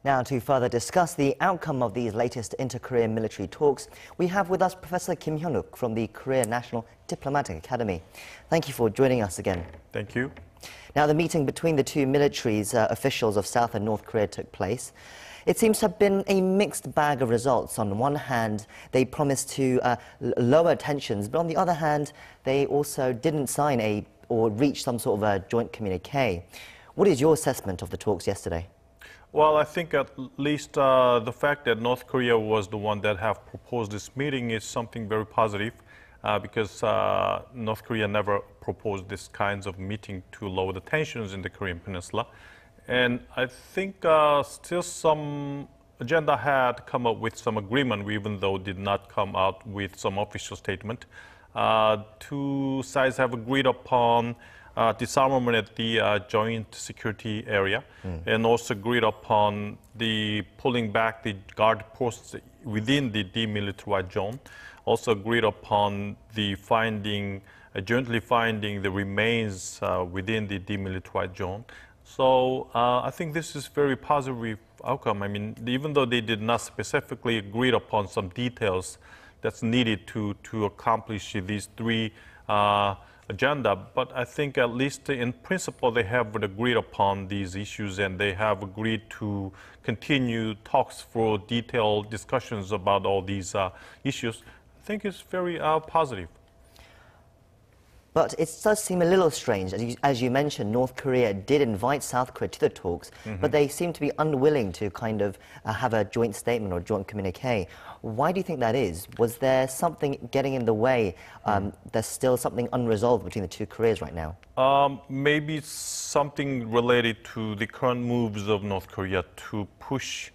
Now, to further discuss the outcome of these latest inter-Korean military talks, we have with us Professor Kim Hyun-wook from the Korea National Diplomatic Academy. Thank you for joining us again. Thank you. Now, the meeting between the two militaries officials of South and North Korea took place. It seems to have been a mixed bag of results. On one hand, they promised to lower tensions, but on the other hand, they also didn't sign or reach some sort of a joint communique. What is your assessment of the talks yesterday? Well, I think at least the fact that North Korea was the one that have proposed this meeting is something very positive because North Korea never proposed this kinds of meeting to lower the tensions in the Korean Peninsula. And I think still some agenda had come up with some agreement, even though did not come out with some official statement. Two sides have agreed upon disarmament at the joint security area and also agreed upon the pulling back the guard posts within the demilitarized zone. Also agreed upon the jointly finding the remains within the demilitarized zone. So I think this is very positive outcome. I mean, even though they did not specifically agree upon some details that's needed to accomplish these three agenda, but I think at least in principle they have agreed upon these issues and they have agreed to continue talks for detailed discussions about all these issues. I think it's very positive. But it does seem a little strange. As you mentioned, North Korea did invite South Korea to the talks, but they seem to be unwilling to kind of have a joint statement or joint communique. Why do you think that is? Was there something getting in the way? There's still something unresolved between the two Koreas right now? Maybe something related to the current moves of North Korea to push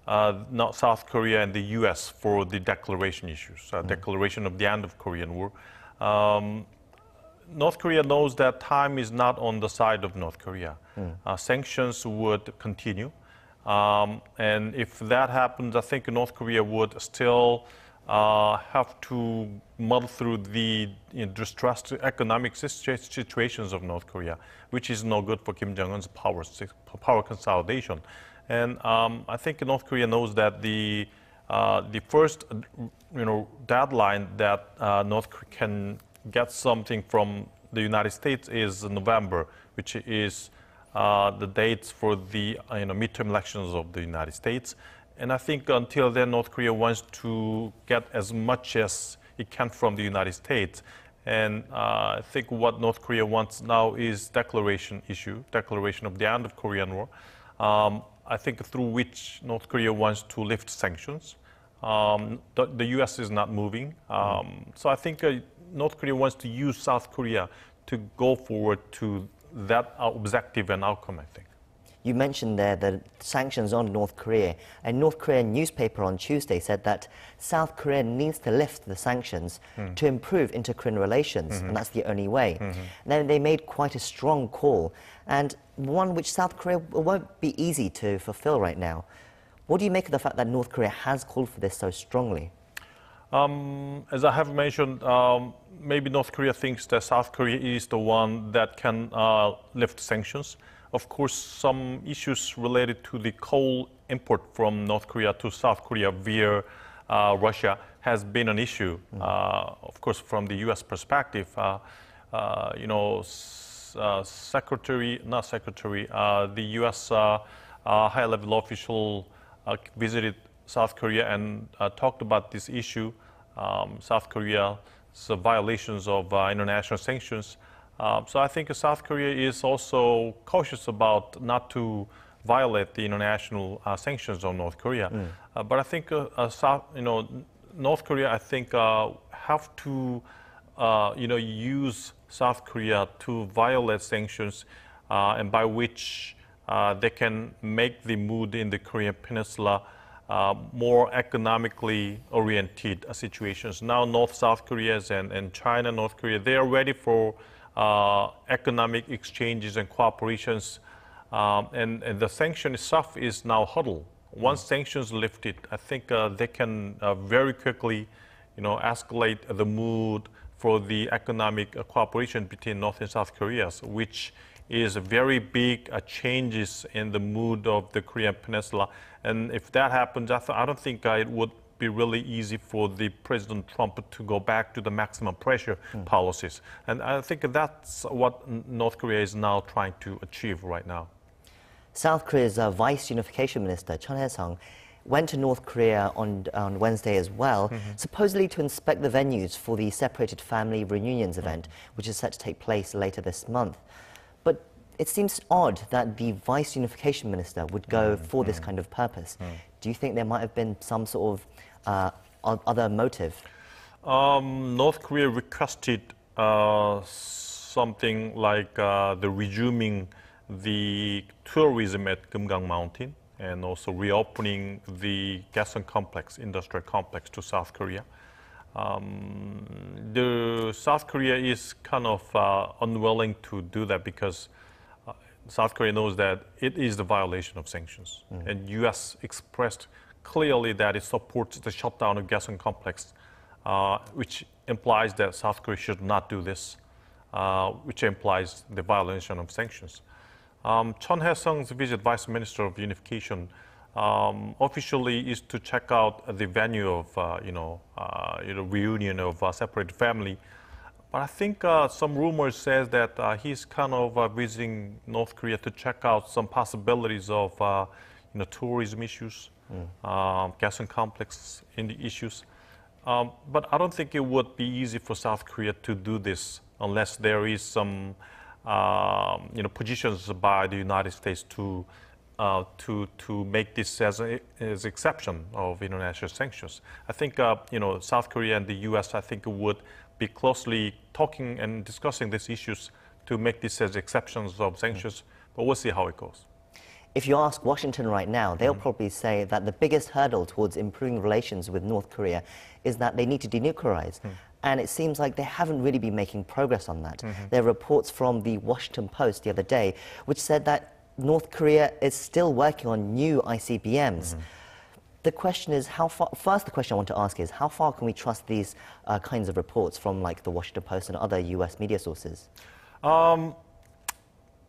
South Korea and the U.S. for the declaration issues, declaration of the end of Korean War. North Korea knows that time is not on the side of North Korea. Sanctions would continue. And if that happens, I think North Korea would still have to muddle through the distressed economic situations of North Korea, which is no good for Kim Jong-un's power consolidation. And I think North Korea knows that the first deadline that North Korea can get something from the United States is November, which is the dates for the midterm elections of the United States. And I think until then, North Korea wants to get as much as it can from the United States. And I think what North Korea wants now is declaration of the end of Korean War. I think through which North Korea wants to lift sanctions. The U.S. is not moving. So I think North Korea wants to use South Korea to go forward to that objective and outcome, I think. You mentioned there the sanctions on North Korea. A North Korean newspaper on Tuesday said that South Korea needs to lift the sanctions to improve inter-Korean relations, and that's the only way. And then they made quite a strong call, and one which South Korea won't be easy to fulfill right now. What do you make of the fact that North Korea has called for this so strongly? As I have mentioned, maybe North Korea thinks that South Korea is the one that can lift sanctions. Of course, some issues related to the coal import from North Korea to South Korea via Russia has been an issue. Of course, from the U.S. perspective, the U.S. high-level official visited South Korea and talked about this issue, South Korea's violations of international sanctions. So I think South Korea is also cautious about not to violate the international sanctions on North Korea. But I think North Korea, I think, have to use South Korea to violate sanctions, and by which they can make the mood in the Korean Peninsula more economically oriented situations. Now South Korea and China, North Korea, they are ready for economic exchanges and cooperations, and the sanction itself is now huddled. Once sanctions lifted, I think they can very quickly, escalate the mood for the economic cooperation between North and South Korea, which is very big changes in the mood of the Korean Peninsula. And if that happens, I don't think it would be really easy for the President Trump to go back to the maximum pressure policies. And I think that's what North Korea is now trying to achieve right now. South Korea's Vice Unification Minister, Chun Hae-sung, went to North Korea on Wednesday as well, supposedly to inspect the venues for the Separated Family Reunions event, which is set to take place later this month. But it seems odd that the Vice Unification Minister would go for this kind of purpose. Do you think there might have been some sort of other motive? North Korea requested something like the resuming the tourism at Kumgang Mountain and also reopening the Gasan complex, industrial complex to South Korea. The South Korea is kind of unwilling to do that because South Korea knows that it is the violation of sanctions. And U.S. expressed clearly that it supports the shutdown of Gasan complex, which implies that South Korea should not do this, which implies the violation of sanctions. Chun Hae-sung's visit, Vice Minister of Unification, officially is to check out the venue of, reunion of separated family. But I think some rumors says that he's kind of visiting North Korea to check out some possibilities of, tourism issues, Gasan complex in the issues. But I don't think it would be easy for South Korea to do this unless there is some positions by the United States to make this as exception of international sanctions. I think South Korea and the U.S. I think would be closely talking and discussing these issues to make this as exceptions of sanctions. But we'll see how it goes. If you ask Washington right now, they'll probably say that the biggest hurdle towards improving relations with North Korea is that they need to denuclearize. And it seems like they haven't really been making progress on that. There are reports from the Washington Post the other day which said that North Korea is still working on new ICBMs. The question is, how far, first the question I want to ask is, how far can we trust these kinds of reports from like the Washington Post and other US media sources?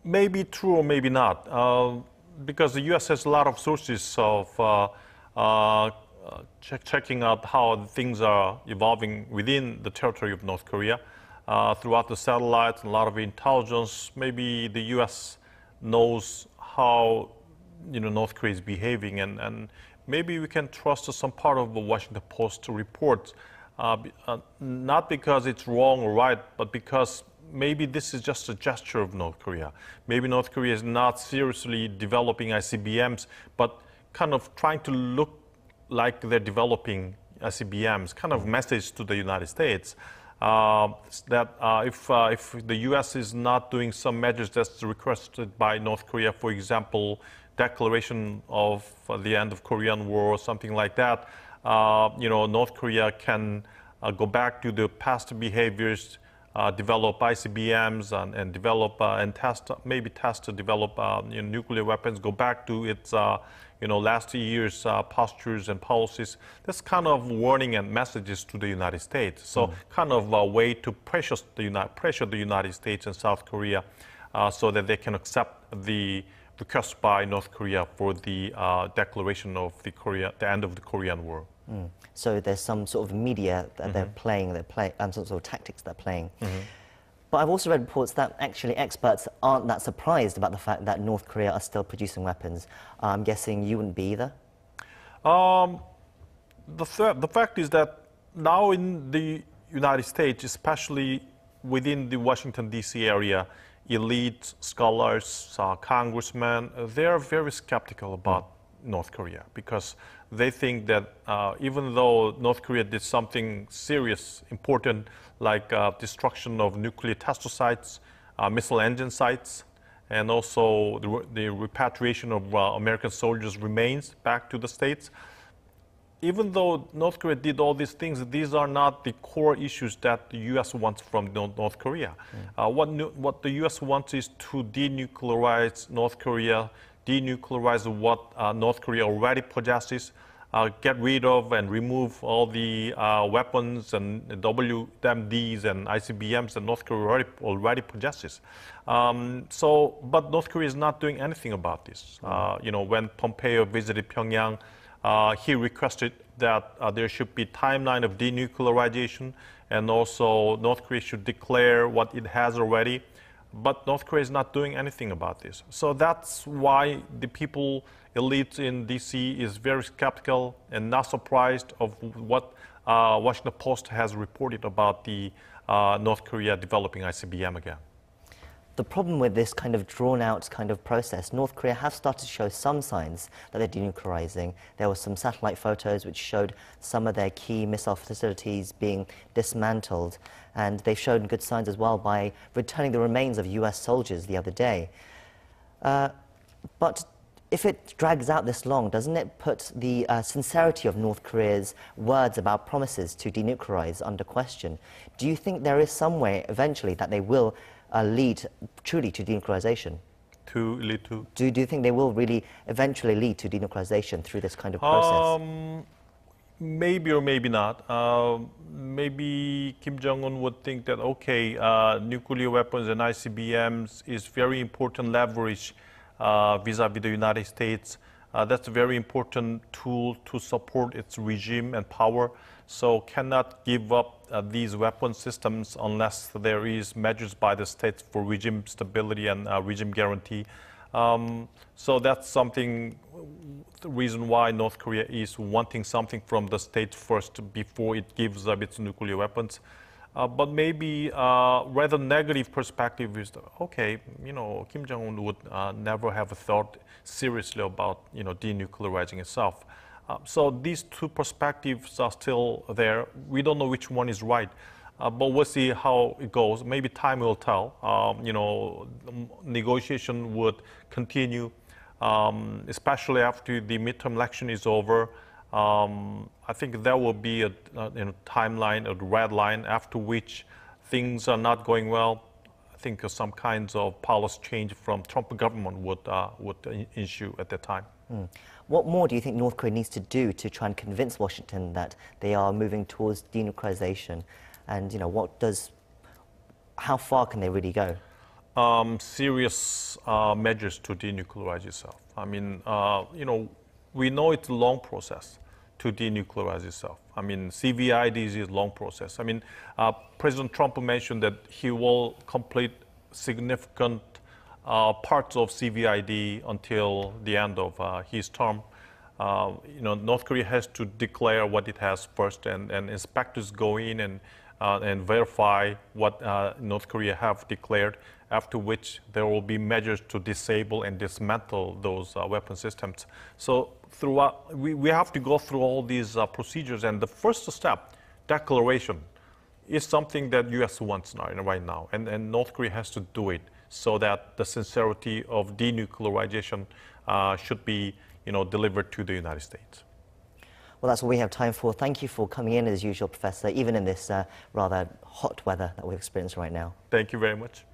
Maybe true or maybe not. Because the U.S. has a lot of sources of checking out how things are evolving within the territory of North Korea. Throughout the satellites, a lot of intelligence, maybe the U.S. knows how North Korea is behaving, and maybe we can trust some part of the Washington Post report, not because it's wrong or right, but because maybe this is just a gesture of North Korea. Maybe North Korea is not seriously developing ICBMs, but kind of trying to look like they're developing ICBMs, kind of message to the United States that if the U.S. is not doing some measures that's requested by North Korea, for example, declaration of the end of Korean War or something like that, North Korea can go back to the past behaviors, develop ICBMs and develop and test, maybe test to develop nuclear weapons, go back to its last year's postures and policies. That's kind of warning and messages to the United States. So kind of a way to pressure the United States and South Korea so that they can accept the request by North Korea for the declaration of the end of the Korean War. So there's some sort of media that they're playing, some sort of tactics they're playing. But I've also read reports that actually experts aren't that surprised about the fact that North Korea are still producing weapons. I'm guessing you wouldn't be either? The fact is that now in the United States, especially within the Washington, D.C. area, elite scholars, congressmen, they're very skeptical about North Korea because they think that even though North Korea did something serious, important, like destruction of nuclear test sites, missile engine sites, and also the repatriation of American soldiers' remains back to the States, even though North Korea did all these things, these are not the core issues that the U.S. wants from North Korea. What the U.S. wants is to denuclearize North Korea, denuclearize what North Korea already possesses, get rid of and remove all the weapons and WMDs and ICBMs that North Korea already possesses. But North Korea is not doing anything about this. When Pompeo visited Pyongyang, he requested that there should be timeline of denuclearization, and also North Korea should declare what it has already. But North Korea is not doing anything about this. So that's why the people, elite in DC, is very skeptical and not surprised of what Washington Post has reported about the North Korea developing ICBM again. The problem with this kind of drawn-out kind of process, North Korea has started to show some signs that they're denuclearizing. There were some satellite photos which showed some of their key missile facilities being dismantled, and they've shown good signs as well by returning the remains of US soldiers the other day. But if it drags out this long, doesn't it put the sincerity of North Korea's words about promises to denuclearize under question? Do you think there is some way eventually that they will lead truly to denuclearization? Do you think they will really eventually lead to denuclearization through this kind of process? Maybe or maybe not. Maybe Kim Jong-un would think that, okay, nuclear weapons and ICBMs is very important leverage vis-a-vis the United States. That's a very important tool to support its regime and power. So cannot give up these weapon systems unless there is measures by the states for regime stability and regime guarantee. So that's something, the reason why North Korea is wanting something from the state first before it gives up its nuclear weapons. But maybe rather negative perspective is that, okay, Kim Jong-un would never have thought seriously about, denuclearizing itself. So these two perspectives are still there. We don't know which one is right, but we'll see how it goes. Maybe time will tell. Negotiation would continue, especially after the midterm election is over. I think there will be a timeline, a red line, after which things are not going well. I think some kinds of policy change from Trump government would ensue at that time. What more do you think North Korea needs to do to try and convince Washington that they are moving towards denuclearization? And how far can they really go? Serious measures to denuclearize itself. I mean, we know it's a long process to denuclearize itself. I mean, CVID is a long process. I mean, President Trump mentioned that he will complete significant parts of CVID until the end of his term. North Korea has to declare what it has first, and inspectors go in and verify what North Korea have declared, after which there will be measures to disable and dismantle those weapon systems. So throughout, we have to go through all these procedures, and the first step, declaration, is something that U.S. wants right now, and North Korea has to do it so that the sincerity of denuclearization should be, delivered to the United States. Well, that's all we have time for. Thank you for coming in as usual, Professor, even in this rather hot weather that we're experiencing right now. Thank you very much.